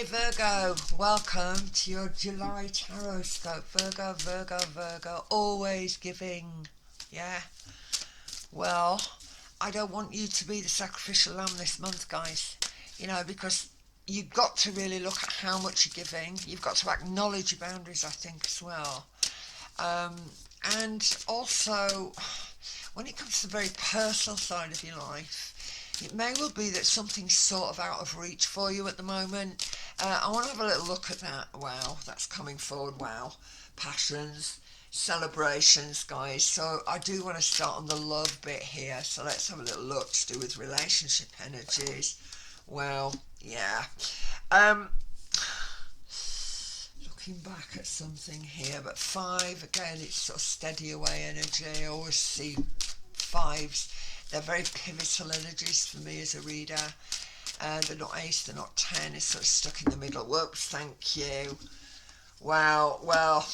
Hey Virgo, welcome to your July tarot scope. Virgo, Virgo, Virgo, always giving. Yeah, well, I don't want you to be the sacrificial lamb this month, guys. Because you've got to really look at how much you're giving. You've got to acknowledge your boundaries, I think, as well. Um, and also, when it comes to the very personal side of your life, it may well be that something's sort of out of reach for you at the moment. I want to have a little look at that. Wow, that's coming forward. Wow, passions, celebrations, guys. So I do want to start on the love bit here. So let's have a little look to do with relationship energies. Well, yeah. Um, Looking back at something here, but five again, it's sort of steady away energy. I always see fives. They're very pivotal energies for me as a reader. They're not ace, they're not 10, it's sort of stuck in the middle. Whoops, thank you. Wow, well,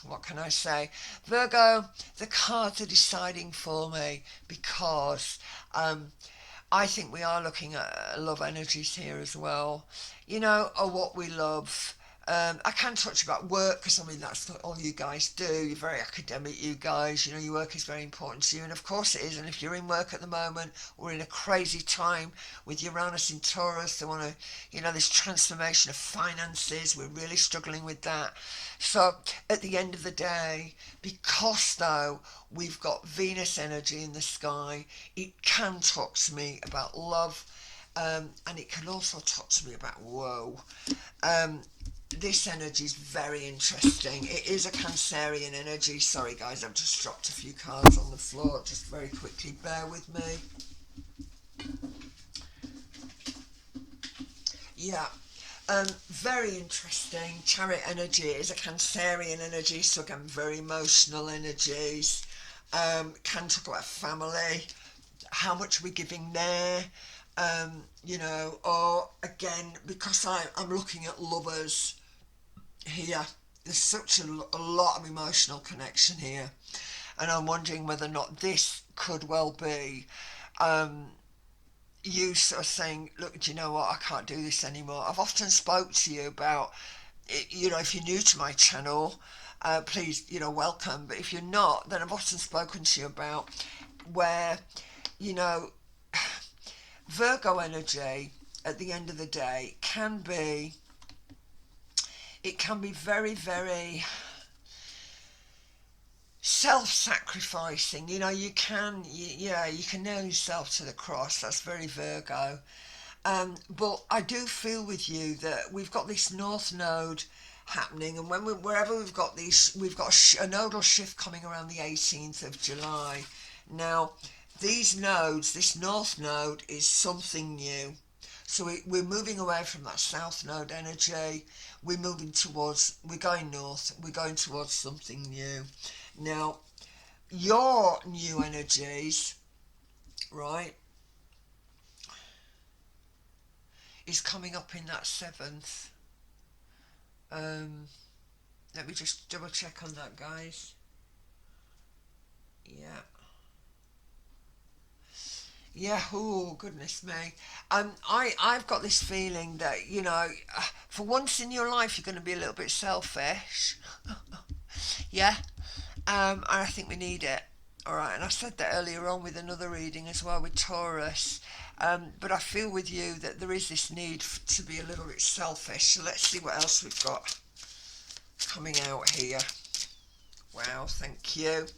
what can I say? Virgo, the cards are deciding for me because I think we are looking at love energies here as well. Or what we love. I can touch about work because that's not all you guys do. You're very academic, you guys. Your work is very important to you, and of course it is. And if you're in work at the moment, we're in a crazy time with Uranus in Taurus. They want to, this transformation of finances. We're really struggling with that. So at the end of the day, because though we've got Venus energy in the sky, it can talk to me about love, and it can also talk to me about woe. This energy is very interesting. It is a Cancerian energy. Sorry guys, I've just dropped a few cards on the floor. Just very quickly, bear with me. Yeah, very interesting. Chariot energy is a Cancerian energy, so again, very emotional energies. Can talk about family. How much are we giving there? Or again, because I'm looking at lovers here, there's such a lot of emotional connection here, and I'm wondering whether or not this could well be you sort of saying, look, do you know what, I can't do this anymore. I've often spoke to you about, if you're new to my channel, please, welcome, but if you're not, then I've often spoken to you about where, Virgo energy at the end of the day can be very, very self-sacrificing. You can nail yourself to the cross. That's very Virgo. But I do feel with you that we've got this North Node happening, and wherever we've got a nodal shift coming around the 18th of July. Now, this North Node is something new. So we're moving away from that South Node energy. We're going north. We're going towards something new. Now, your new energies, right, is coming up in that 7th. Let me just double check on that, guys. Yeah. Yeah, oh goodness me. I've got this feeling that, for once in your life you're going to be a little bit selfish. Yeah. And I think we need it. Alright, and I said that earlier on with another reading as well with Taurus. But I feel with you that there is this need to be a little bit selfish. So let's see what else we've got coming out here. Wow, thank you.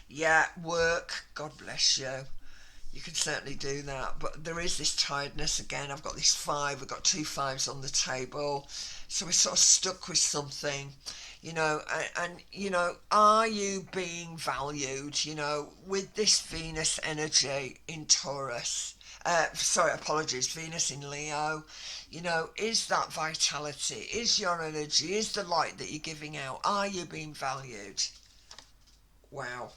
Yeah, work. God bless you. You can certainly do that, but there is this tiredness again. I've got this 5, we've got 2 5s on the table, so we're sort of stuck with something, and are you being valued, with this Venus energy in Taurus, Venus in Leo, is that vitality, is your energy, is the light that you're giving out, are you being valued? Wow.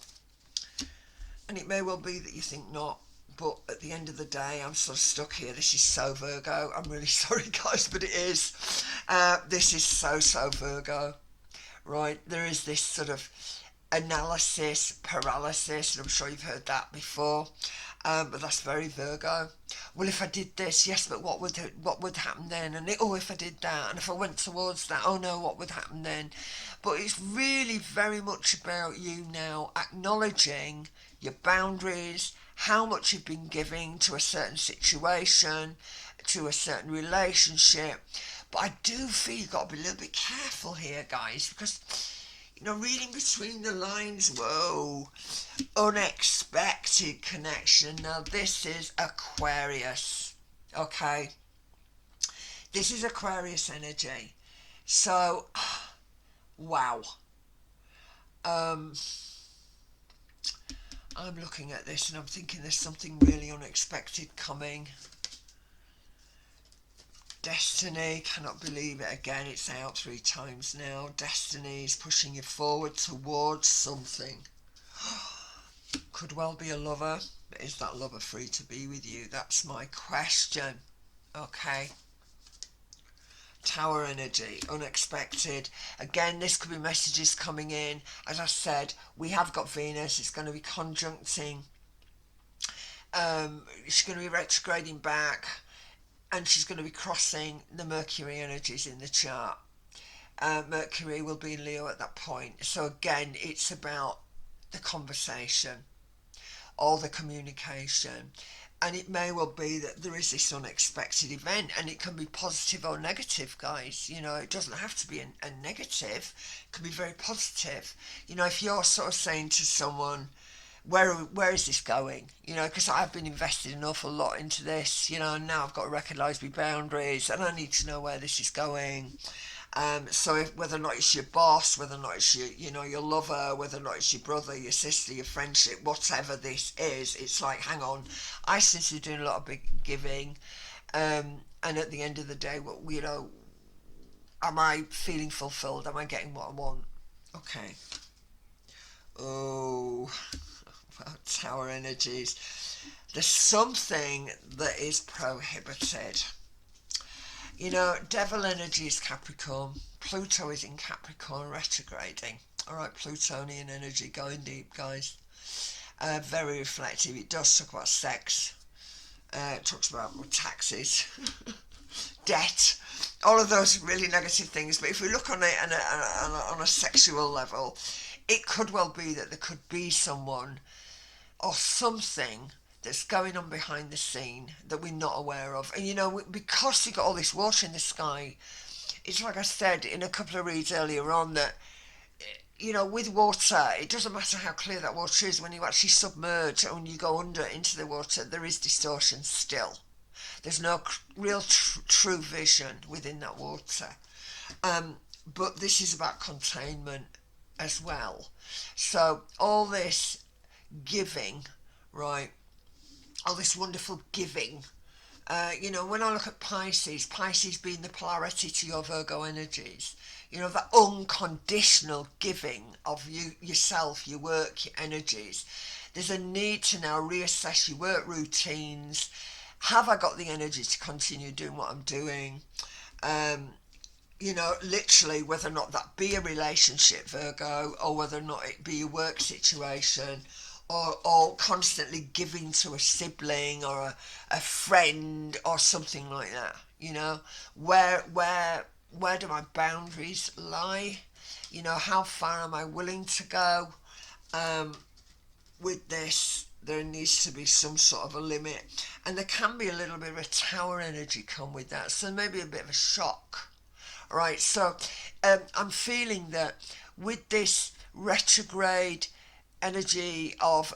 And it may well be that you think not. But at the end of the day, I'm sort of stuck here. This is so Virgo. I'm really sorry, guys, but it is. This is so Virgo, right? There is this sort of analysis paralysis, and I'm sure you've heard that before. But that's very Virgo. Well, if I did this, yes, but what would happen then? And oh, if I did that, and if I went towards that, oh no, what would happen then? But it's really very much about you now acknowledging your boundaries, how much you've been giving to a certain situation, to a certain relationship. But I do feel you've got to be a little bit careful here, guys, because reading between the lines, whoa, unexpected connection. Now, this is Aquarius, okay? This is Aquarius energy. So, wow. Um, I'm looking at this and I'm thinking there's something really unexpected coming. Destiny, cannot believe it again, it's out 3 times now. Destiny is pushing you forward towards something. Could well be a lover, but is that lover free to be with you? That's my question. Okay. Tower energy, unexpected. Again, this could be messages coming in. As I said, we have got Venus, it's going to be conjuncting. She's going to be retrograding back, and she's going to be crossing the Mercury energies in the chart. Mercury will be in Leo at that point. So again, it's about the conversation, all the communication. And it may well be that there is this unexpected event, and it can be positive or negative, guys. It doesn't have to be a negative. It can be very positive. If you're sort of saying to someone, where is this going? Because I've been invested an awful lot into this, and now I've got to recognise my boundaries, and I need to know where this is going. So whether or not it's your boss, whether or not it's your lover, whether or not it's your brother, your sister, your friendship, whatever this is, it's like, hang on, I seem to be doing a lot of big giving, and at the end of the day, am I feeling fulfilled? Am I getting what I want? Okay. Oh. Tower energies. There's something that is prohibited. Devil energy is Capricorn. Pluto is in Capricorn retrograding. Alright, Plutonian energy, going deep, guys. Very reflective. It does talk about sex. It talks about taxes, debt, all of those really negative things. But if we look on it on a sexual level, it could well be that there could be someone or something that's going on behind the scene that we're not aware of. And because you've got all this water in the sky, it's like I said in a couple of reads earlier on that, with water, it doesn't matter how clear that water is. When you actually submerge and when you go under into the water, there is distortion still. There's no real true vision within that water. But this is about containment as well. So all this giving, right? All this wonderful giving. When I look at Pisces being the polarity to your Virgo energies, that unconditional giving of yourself, your work, your energies. There's a need to now reassess your work routines. Have I got the energy to continue doing what I'm doing? Literally, whether or not that be a relationship, Virgo, or whether or not it be a work situation, or constantly giving to a sibling or a friend or something like that. Where do my boundaries lie? How far am I willing to go? With this, there needs to be some sort of a limit, and there can be a little bit of a tower energy come with that, so maybe a bit of a shock. Right, so I'm feeling that with this retrograde energy of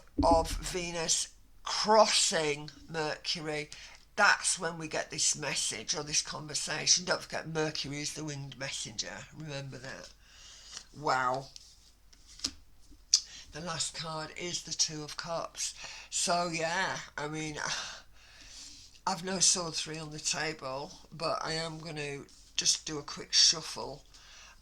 Venus crossing Mercury, that's when we get this message or this conversation. Don't forget, Mercury is the winged messenger. Remember that. Wow. The last card is the Two of Cups. So yeah, I've no sword 3 on the table, but I am going to just do a quick shuffle,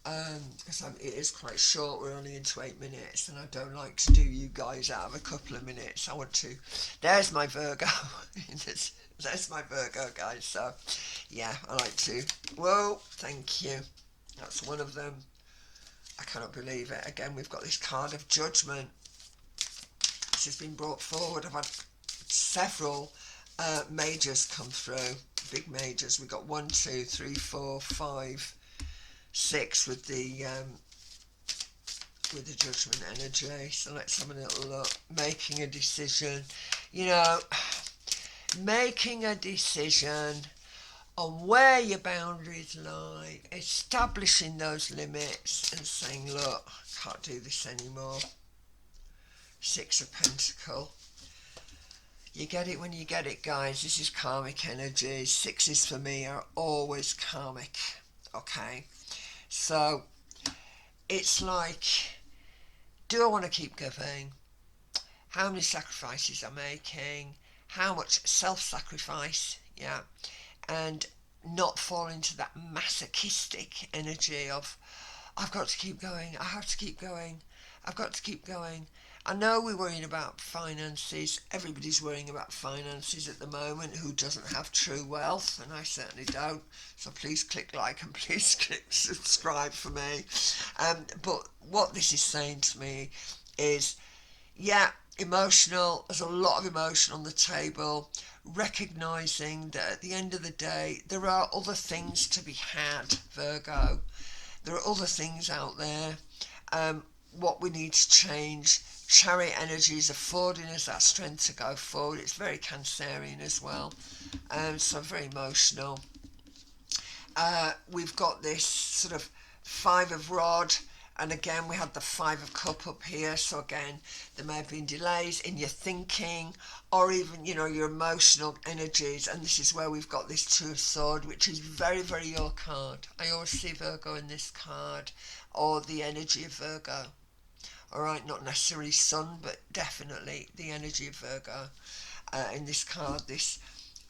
because it is quite short. We're only into 8 minutes, and I don't like to do you guys out of a couple of minutes. I want to. There's my Virgo. There's my Virgo, guys. So yeah, I like to. Whoa, thank you. That's one of them. I cannot believe it. Again, we've got this card of Judgment. This has been brought forward. I've had several majors come through, big majors. We've got 1, 2, 3, 4, 5, 6 with the Judgment energy. So let's have a little look. Making a decision. You know, making a decision on where your boundaries lie, establishing those limits and saying, look, I can't do this anymore. 6 of Pentacles. You get it when you get it, guys. This is karmic energy. 6s for me are always karmic. Okay, so it's like, do I want to keep going? How many sacrifices I'm making? How much self-sacrifice? Yeah, and not fall into that masochistic energy of, I've got to keep going, I have to keep going, I've got to keep going. I know we're worrying about finances. Everybody's worrying about finances at the moment who doesn't have true wealth, and I certainly don't. So please click like and please click subscribe for me. But what this is saying to me is, yeah, emotional. There's a lot of emotion on the table. Recognising that at the end of the day, there are other things to be had, Virgo. There are other things out there. What we need to change. Chariot energy is affording us that strength to go forward. It's very Cancerian as well, so very emotional. We've got this sort of 5 of Rod, and again we had the 5 of Cup up here. So again, there may have been delays in your thinking, or even, you know, your emotional energies. And this is where we've got this 2 of Swords, which is very, very your card. I always see Virgo in this card, or the energy of Virgo. Alright, not necessarily Sun, but definitely the energy of Virgo in this card. This,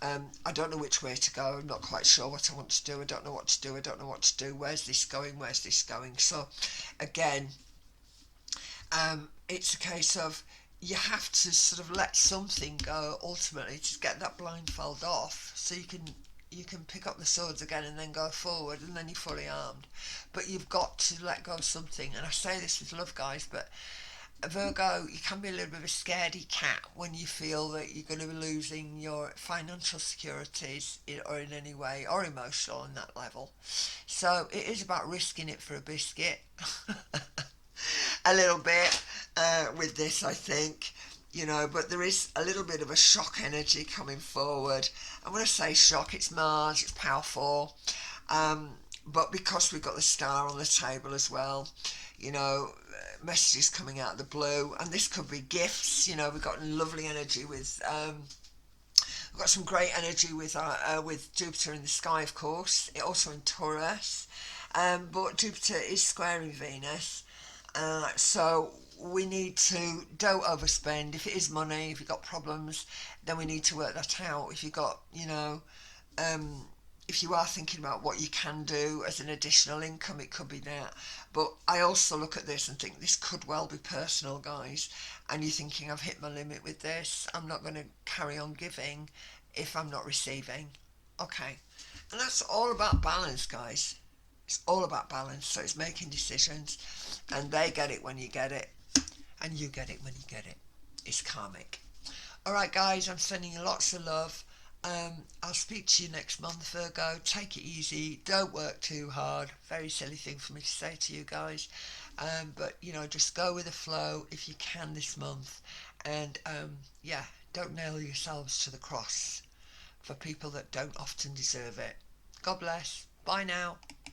I don't know which way to go. I'm not quite sure what I want to do. I don't know what to do. I don't know what to do. Where's this going? Where's this going? So, again, it's a case of you have to sort of let something go ultimately to get that blindfold off, so you can pick up the swords again and then go forward, and then you're fully armed. But you've got to let go of something. And I say this with love, guys, but Virgo, you can be a little bit of a scaredy cat when you feel that you're going to be losing your financial securities or in any way, or emotional on that level. So it is about risking it for a biscuit. A little bit with this, I think. You know, but there is a little bit of a shock energy coming forward. And when I say shock, it's Mars, it's powerful. But because we've got the Star on the table as well, you know, messages coming out of the blue. And this could be gifts. You know, we've got lovely energy with, we've got some great energy with Jupiter in the sky, of course. Also in Taurus. But Jupiter is squaring Venus. So we need to, don't overspend. If it is money, if you've got problems, then we need to work that out. If you've got, you know, if you are thinking about what you can do as an additional income, it could be that. But I also look at this and think this could well be personal, guys. And you're thinking, I've hit my limit with this. I'm not going to carry on giving if I'm not receiving. Okay. And that's all about balance, guys. It's all about balance. So it's making decisions. And they get it when you get it. And you get it when you get it. It's karmic. Alright, guys, I'm sending you lots of love. I'll speak to you next month, Virgo. Take it easy. Don't work too hard. Very silly thing for me to say to you guys. But, you know, just go with the flow if you can this month. And, yeah, don't nail yourselves to the cross for people that don't often deserve it. God bless. Bye now.